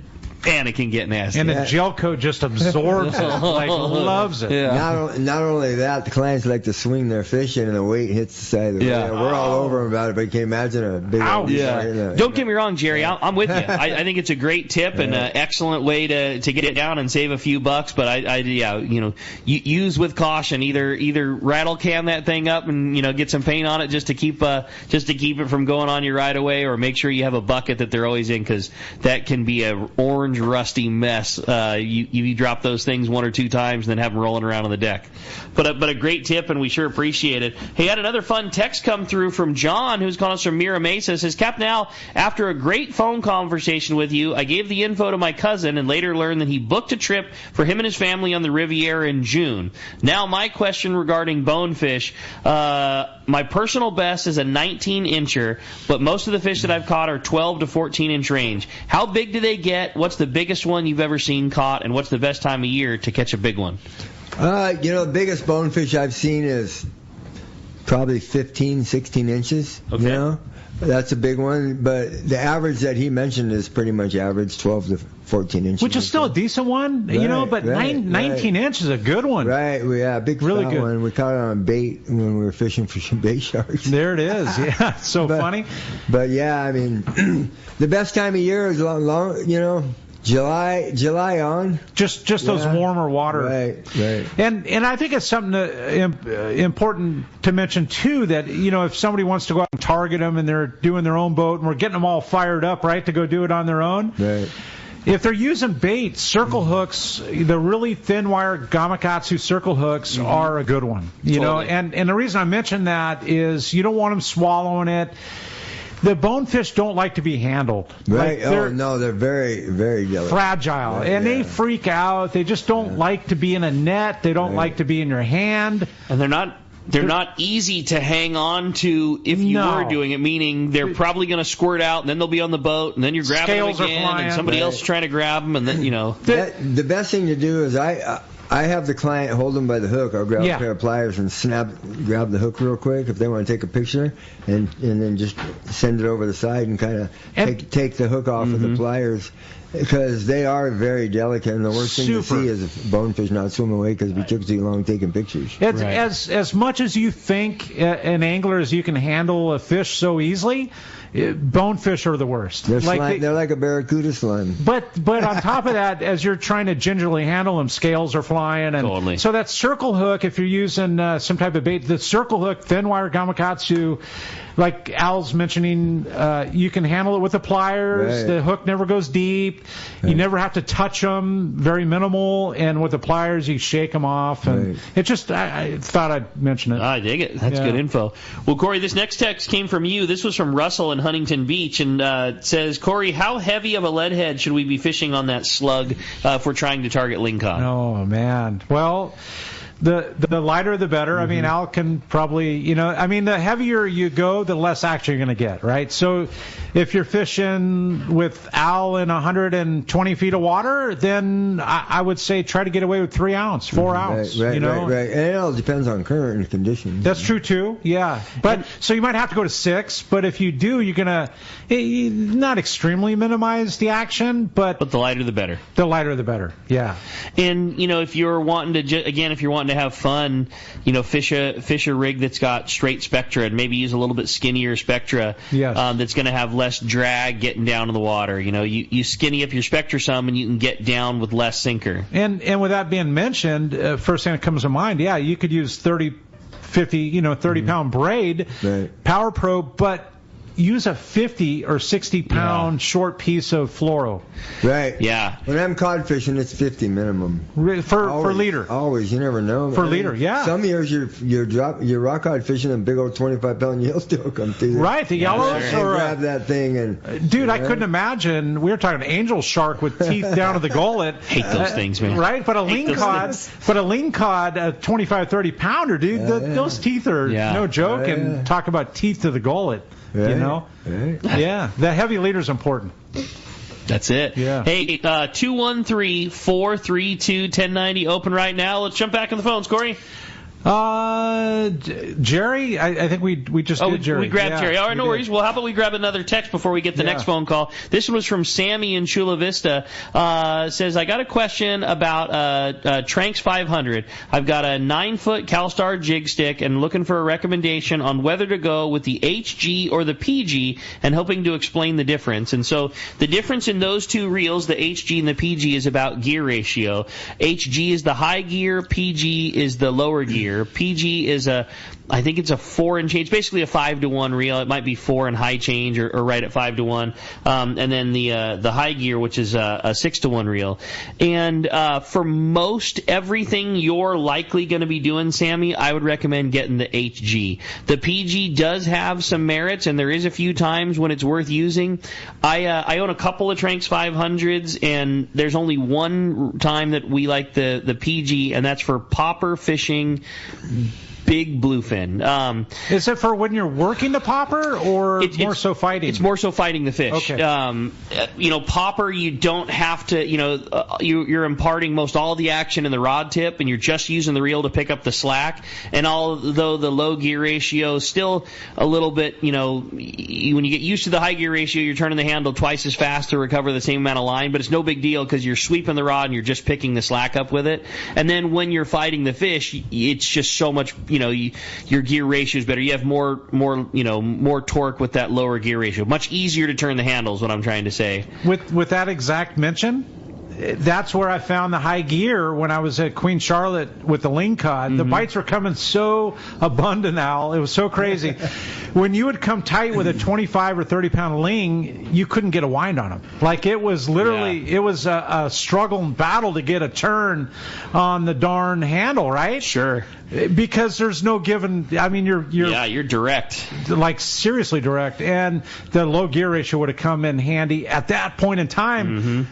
And it can get nasty. And the gel coat just absorbs it, like loves it. Yeah. Not only that, the clients like to swing their fish in and the weight hits the side of the boat. We're all over them about it, but you can imagine a big old Don't get me wrong, Jerry. I'm with you. I think it's a great tip and an excellent way to get it down and save a few bucks. But use with caution. Either rattle can that thing up and get some paint on it just to keep it from going on you right away, or make sure you have a bucket that they're always in, because that can be a orange rusty mess. You drop those things 1 or 2 times and then have them rolling around on the deck. But a great tip, and we sure appreciate it. Hey, had another fun text come through from John, who's calling us from Mira Mesa. Says, Cap, now, after a great phone conversation with you, I gave the info to my cousin and later learned that he booked a trip for him and his family on the Riviera in June. Now, my question regarding bonefish, my personal best is a 19-incher, but most of the fish that I've caught are 12 to 14-inch range. How big do they get? What's the biggest one you've ever seen caught, and what's the best time of year to catch a big one? The biggest bonefish I've seen is probably 15, 16 inches. Okay. That's a big one, but the average that he mentioned is pretty much average, 12 to 14 inches. Which is still a decent one, but 19 inches is a good one. Right, big really fat good one. We caught it on bait when we were fishing for some bait sharks. There it is, yeah, so funny. But yeah, I mean, the best time of year is long, July on. Just those warmer water. Right. And I think it's something important to mention, too, that, if somebody wants to go out and target them and they're doing their own boat and we're getting them all fired up, right, to go do it on their own. Right. If they're using bait, circle hooks, the really thin wire Gamakatsu circle hooks are a good one. You know, and the reason I mention that is you don't want them swallowing it. The bonefish don't like to be handled. Right. They're very, very delicate. Fragile. And they freak out. They just don't like to be in a net. They don't like to be in your hand. And they're not easy to hang on to if you were doing it, meaning they're probably going to squirt out, and then they'll be on the boat, and then you're grabbing them again, and somebody else is trying to grab them, and then, The best thing to do is I have the client hold them by the hook. I'll grab a pair of pliers and grab the hook real quick if they want to take a picture, and then just send it over the side and kind of take the hook off with the pliers, because they are very delicate, and the worst thing to see is a bonefish not swim away because we took too long taking pictures. As much as you think an angler as you can handle a fish so easily, bonefish are the worst. They're like a barracuda slime. But on top of that, as you're trying to gingerly handle them, scales are flying. And so that circle hook, if you're using some type of bait, the circle hook, thin wire Gamakatsu, like Al's mentioning, you can handle it with the pliers. Right. The hook never goes deep. Right. You never have to touch them. Very minimal. And with the pliers, you shake them off. And it just, I thought I'd mention it. I dig it. That's good info. Well, Corey, this next text came from you. This was from Russell in Huntington Beach, and says, Corey, how heavy of a lead head should we be fishing on that slug if we're trying to target lingcod? Oh, man. Well, the lighter the better. I mean, Al can probably, the heavier you go, the less action you're going to get, right? So if you're fishing with Al in 120 feet of water, then I would say try to get away with 3 ounce, 4 ounce. Right. And it all depends on current and conditions. That's true, too, yeah. But so you might have to go to 6, but if you do, you're going to not extremely minimize the action, but the lighter the better. The lighter the better, yeah. And, if you're wanting to, to have fun, fish a rig that's got straight spectra and maybe use a little bit skinnier spectra. Yes. That's going to have less drag getting down in the water. You skinny up your spectra some and you can get down with less sinker. And with that being mentioned, first thing that comes to mind, you could use 30 pound braid, power probe, but use a 50 or 60 pound short piece of fluoro. Right. Yeah. When I'm cod fishing, it's 50 minimum. For leader. Always. You never know. For leader, yeah. Some years you're rock cod fishing and big old 25 pound Yellowstone come through. Right. The yellows. And grab that thing and. Dude, I couldn't imagine. We were talking angel shark with teeth down to the gullet. Hate those things, man. Right. But a ling cod, a 25, 30 pounder, dude. Those teeth are no joke. And talk about teeth to the gullet. Right. Yeah, the heavy leader's important. That's it. Yeah. Hey, 213-432-1090 open right now. Let's jump back on the phones, Corey. Jerry, I think we just did Jerry. We grabbed Jerry. All right, no worries. Well, how about we grab another text before we get the next phone call? This one was from Sammy in Chula Vista. Says, I got a question about Tranks 500. I've got a 9-foot CalStar jig stick and looking for a recommendation on whether to go with the HG or the PG and hoping to explain the difference. And so the difference in those two reels, the HG and the PG, is about gear ratio. HG is the high gear, PG is the lower gear. PG is I think it's a 4 and change, basically a 5-to-1 reel. It might be 4 and high change or right at 5-to-1. And then the high gear, which is a 6-to-1 reel. And for most everything you're likely going to be doing, Sammy, I would recommend getting the HG. The PG does have some merits, and there is a few times when it's worth using. I own a couple of Tranks 500s, and there's only one time that we like the PG, and that's for popper fishing big bluefin. Is it for when you're working the popper, or more so fighting? It's more so fighting the fish. Okay. Popper, you don't have to, you're imparting most all the action in the rod tip, and you're just using the reel to pick up the slack. And although the low gear ratio is still a little bit, when you get used to the high gear ratio, you're turning the handle twice as fast to recover the same amount of line, but it's no big deal because you're sweeping the rod and you're just picking the slack up with it. And then when you're fighting the fish, it's just so much, your gear ratio is better. You have more torque with that lower gear ratio. Much easier to turn the handles, what I'm trying to say. With that exact mention, that's where I found the high gear when I was at Queen Charlotte with the lingcod. Mm-hmm. The bites were coming so abundant, Al. It was so crazy. When you would come tight with a 25 or 30 pound ling, you couldn't get a wind on them. Like it was literally, it was a struggle and battle to get a turn on the darn handle, right? Sure. Because there's no given. I mean, you're direct, like seriously direct, and the low gear ratio would have come in handy at that point in time. Mm-hmm.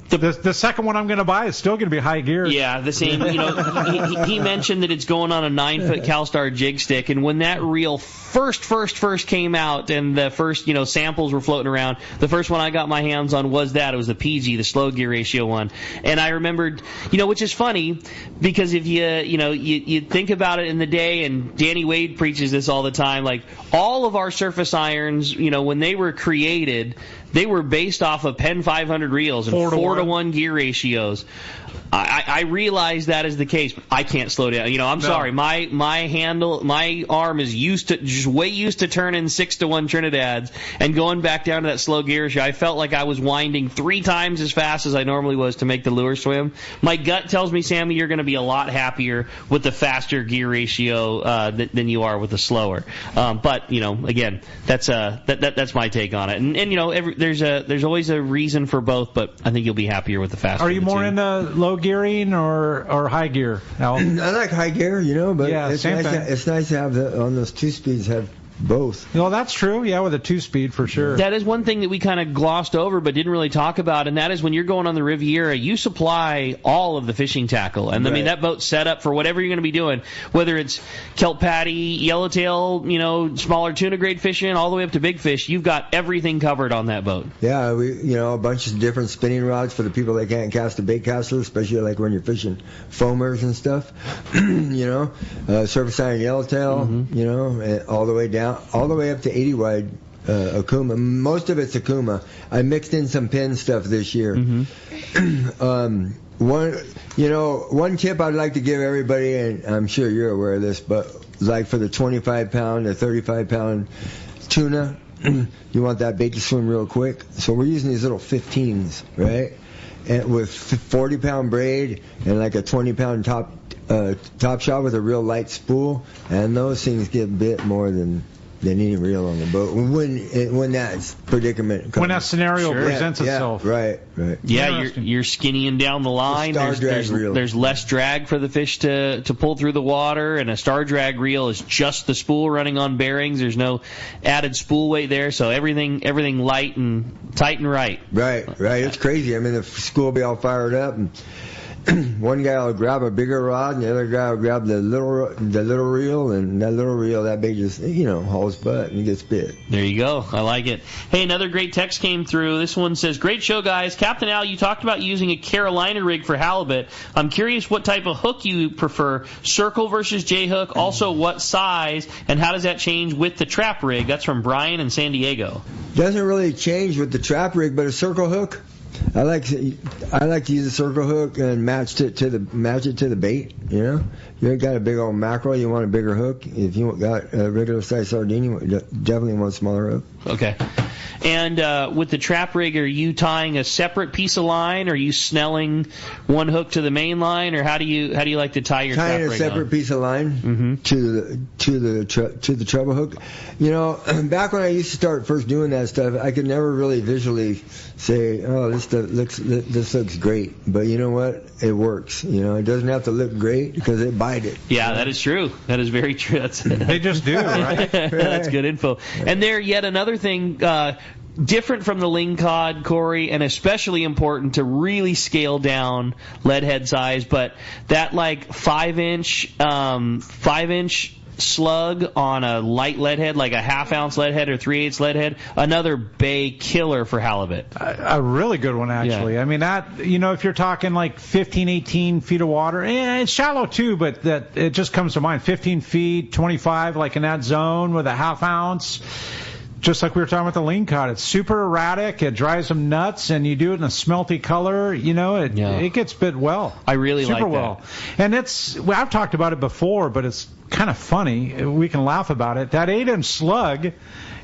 The second one I'm going to buy is still going to be high gear. Yeah, the same. He mentioned that it's going on a 9-foot CalStar jig stick, and when that reel first came out, and the first samples were floating around, the first one I got my hands on was that. It was the PG, the slow gear ratio one, and I remembered, which is funny because if you think about it in the day, and Danny Wade preaches this all the time, like all of our surface irons, when they were created, they were based off of Penn 500 reels and 4-to-1 gear ratios. I realize that is the case, but I can't slow down. I'm sorry. My arm is way used to turning 6-to-1 Trinidads and going back down to that slow gear ratio. I felt like I was winding 3 times as fast as I normally was to make the lure swim. My gut tells me, Sammy, you're going to be a lot happier with the faster gear ratio than you are with the slower. But again, that's my take on it. And there's always a reason for both, but I think you'll be happier with the faster. Are you more into low gearing or high gear, Al? I like high gear, but yeah, it's nice to have on those 2 speeds have both. Well, that's true. Yeah, with a 2-speed for sure. That is one thing that we kind of glossed over but didn't really talk about, and that is when you're going on the Riviera, you supply all of the fishing tackle. And, I mean, that boat's set up for whatever you're going to be doing, whether it's kelp patty, yellowtail, smaller tuna grade fishing, all the way up to big fish. You've got everything covered on that boat. Yeah, a bunch of different spinning rods for the people that can't cast a bait caster, especially like when you're fishing foamers and stuff. Surface iron yellowtail, and all the way down, all the way up to 80 wide Akuma. Most of it's Akuma. I mixed in some pin stuff this year. One tip I'd like to give everybody, and I'm sure you're aware of this, but like for the 25-pound or 35-pound tuna, you want that bait to swim real quick. So we're using these little 15s, right? And with 40-pound braid and like a 20-pound top shot with a real light spool, and those things get bit more than any reel on the boat when that predicament comes. When that scenario presents itself. Right. Yeah, you're skinnying down the line. There's less drag for the fish to pull through the water, and a star drag reel is just the spool running on bearings. There's no added spool weight there, so everything light and tight and right. Right. It's crazy. I mean, the school will be all fired up, and one guy will grab a bigger rod, and the other guy will grab the little reel, and that bait just hauls butt and gets bit. There you go. I like it. Hey, another great text came through. This one says, "Great show, guys. Captain Al, you talked about using a Carolina rig for halibut. I'm curious what type of hook you prefer, circle versus J hook. Also, what size, and how does that change with the trap rig?" That's from Brian in San Diego. Doesn't really change with the trap rig, but a circle hook. I like to use a circle hook and match it to the bait. You got a big old mackerel, you want a bigger hook. If you got a regular size sardine, you definitely want a smaller hook. Okay. And with the trap rig, are you tying a separate piece of line? Or are you snelling one hook to the main line, or how do you like to tie your trap rig? Tying a separate piece of line to the treble hook. Back when I used to start first doing that stuff, I could never really visually say, "Oh, this looks great." But you know what? It works. It doesn't have to look great because it bite it. Yeah, that is true. That is very true. They just do, right? That's good info. And there, yet another thing. Different from the lingcod, Corey, and especially important to really scale down lead head size, but that like 5-inch slug on a light lead head, like a half-ounce lead head or 3/8 lead head, another bay killer for halibut. A really good one, actually. Yeah. I mean, that, if you're talking like 15, 18 feet of water, it's shallow too, but that it just comes to mind. 15 feet, 25, like in that zone with a half-ounce. Just like we were talking about the lingcod, it's super erratic. It drives them nuts, and you do it in a smelty color. It gets bit well. I really super like that. Well. And I've talked about it before, but it's kind of funny. We can laugh about it. That 8-inch slug,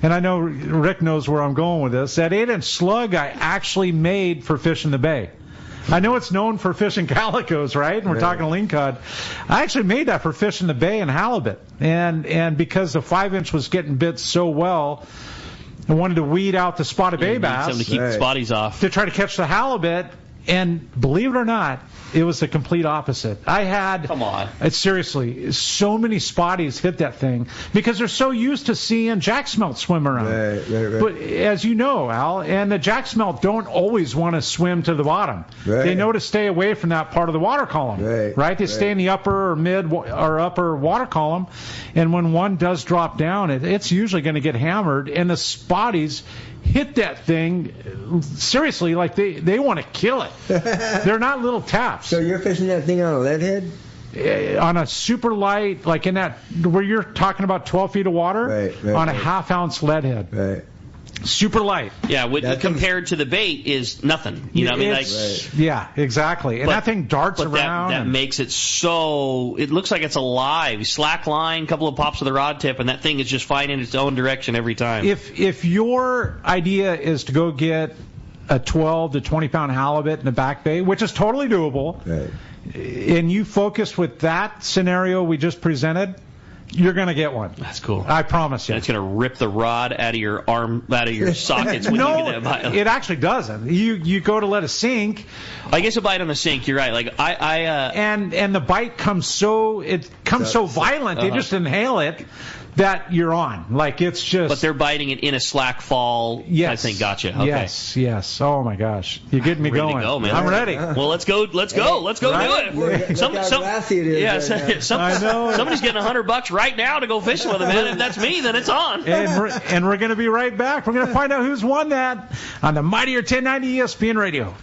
and I know Rick knows where I'm going with this. That 8-inch slug I actually made for fish in the bay. I know it's known for fishing calicos, right? And we're talking lingcod. I actually made that for fish in the bay and halibut. And because the 5-inch was getting bit so well, I wanted to weed out the spotted bay bass. Something to keep the spotties off. To try to catch the halibut. And believe it or not, it was the complete opposite. I had, come on, seriously, so many spotties hit that thing because they're so used to seeing jack smelt swim around. Right. But as you know, Al, and the jack smelt don't always want to swim to the bottom. Right. They know to stay away from that part of the water column. Right? They stay in the upper or mid or upper water column, and when one does drop down, it's usually going to get hammered, and the spotties hit that thing seriously like they want to kill it. They're not little taps. So you're fishing that thing on a lead head? On a super light, like in that where you're talking about 12 feet of water, on a half-ounce lead head. Right. Super light. Yeah, compared to the bait is nothing. You know what I mean? Yeah, exactly. And that thing darts around. That makes it so, it looks like it's alive. Slack line, couple of pops of the rod tip, and that thing is just flying in its own direction every time. If your idea is to go get a 12 to 20 pound halibut in the back bay, which is totally doable, and you focus with that scenario we just presented, you're going to get one. That's cool. I promise you. And it's going to rip the rod out of your arm, out of your sockets when you get that. It actually doesn't. You go to let it sink. I guess a bite on the sink. You're right. Like and the bite comes so violent. They just inhale it that you're on. Like, it's just... But they're biting it in a slack fall. Yes. I think, gotcha. Okay. Yes. Oh, my gosh. You're getting me going. To go, man. I'm ready. Well, let's go do it. Somebody's getting $100 right now to go fishing with it, man. If that's me, then it's on. And we're going to be right back. We're going to find out who's won that on the Mightier 1090 ESPN Radio.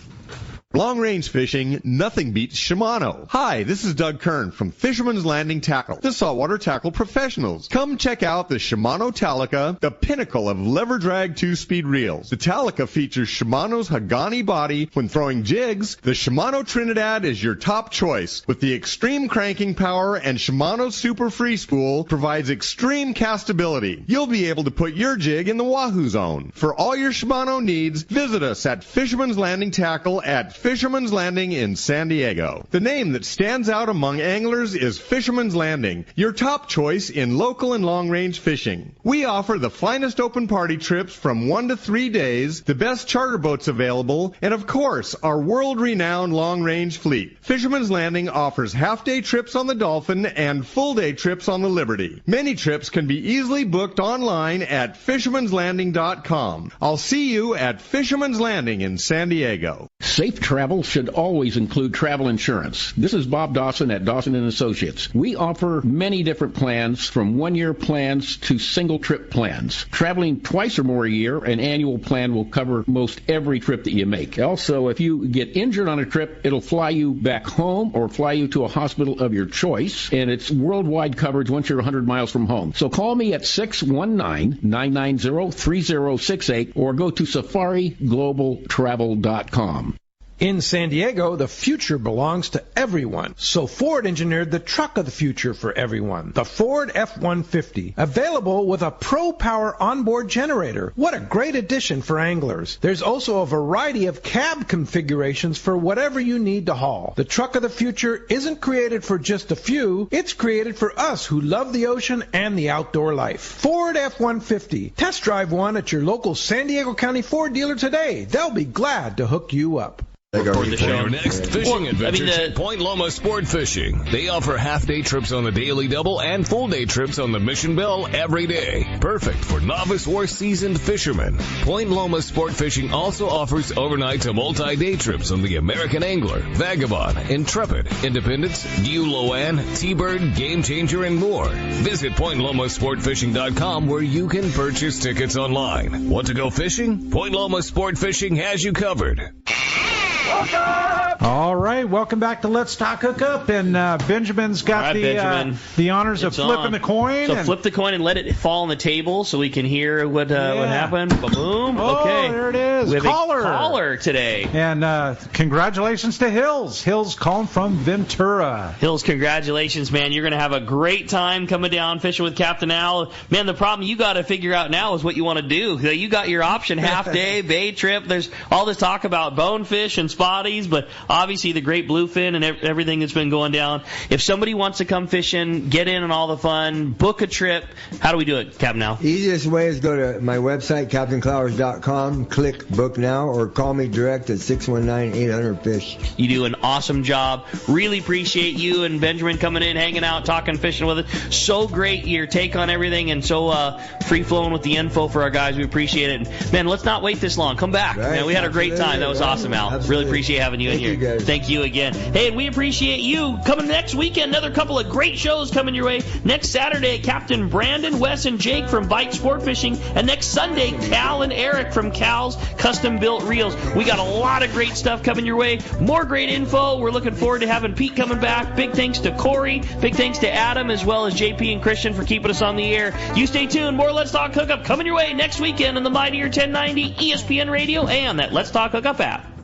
Long-range fishing, nothing beats Shimano. Hi, this is Doug Kern from Fisherman's Landing Tackle, the saltwater tackle professionals. Come check out the Shimano Talica, the pinnacle of lever drag 2-speed reels. The Talica features Shimano's Hagani body when throwing jigs. The Shimano Trinidad is your top choice. With the extreme cranking power and Shimano's Super Free Spool provides extreme castability. You'll be able to put your jig in the Wahoo zone. For all your Shimano needs, visit us at Fisherman's Landing Tackle at Fisherman's Landing in San Diego. The name that stands out among anglers is Fisherman's Landing, your top choice in local and long-range fishing. We offer the finest open party trips from 1 to 3 days, the best charter boats available, and of course, our world-renowned long-range fleet. Fisherman's Landing offers half-day trips on the Dolphin and full-day trips on the Liberty. Many trips can be easily booked online at fishermanslanding.com. I'll see you at Fisherman's Landing in San Diego. Safe travel should always include travel insurance. This is Bob Dawson at Dawson & Associates. We offer many different plans, from one-year plans to single-trip plans. Traveling twice or more a year, an annual plan will cover most every trip that you make. Also, if you get injured on a trip, it'll fly you back home or fly you to a hospital of your choice, and it's worldwide coverage once you're 100 miles from home. So call me at 619-990-3068 or go to safariglobaltravel.com. In San Diego, the future belongs to everyone. So Ford engineered the truck of the future for everyone, the Ford F-150, available with a Pro Power onboard generator. What a great addition for anglers. There's also a variety of cab configurations for whatever you need to haul. The truck of the future isn't created for just a few. It's created for us who love the ocean and the outdoor life. Ford F-150. Test drive one at your local San Diego County Ford dealer today. They'll be glad to hook you up. For your next fishing adventure, check Point Loma Sport Fishing. They offer half-day trips on the Daily Double and full-day trips on the Mission Bell every day. Perfect for novice or seasoned fishermen. Point Loma Sport Fishing also offers overnight to multi-day trips on the American Angler, Vagabond, Intrepid, Independence, Loan, T-Bird, Game Changer, and more. Visit PointLomaSportFishing.com where you can purchase tickets online. Want to go fishing? Point Loma Sport Fishing has you covered. All right, welcome back to Let's Talk Hookup, and Benjamin's got the honors of flipping the coin. So flip the coin and let it fall on the table so we can hear what happened. Boom. Oh, okay. there it is. We have caller. A caller today. And congratulations to Hills. Hills calling from Ventura. Hills, congratulations, man. You're going to have a great time coming down fishing with Captain Al. Man, the problem you got to figure out now is what you want to do. You got your option, half day, bay trip. There's all this talk about bonefish and spotties, but obviously the great bluefin and everything that's been going down. If somebody wants to come fishing, get in on all the fun, book a trip, how do we do it, Captain Al? Easiest way is go to my website, CaptainClowers.com, click book now, or call me direct at 619-800-FISH. You do an awesome job. Really appreciate you and Benjamin coming in, hanging out, talking fishing with us. So great your take on everything, and so free-flowing with the info for our guys. We appreciate it. And, man, let's not wait this long. Come back. Right, man, we had a great time. That was awesome, Al. Absolutely. Really appreciate having you in here. Thank you again. Hey, and we appreciate you coming next weekend. Another couple of great shows coming your way. Next Saturday, Captain Brandon, Wes, and Jake from Bite Sport Fishing. And next Sunday, Cal and Eric from Cal's Custom Built Reels. We got a lot of great stuff coming your way. More great info. We're looking forward to having Pete coming back. Big thanks to Corey. Big thanks to Adam, as well as JP and Christian for keeping us on the air. You stay tuned. More Let's Talk Hookup coming your way next weekend on the Mightier 1090 ESPN Radio and that Let's Talk Hookup app.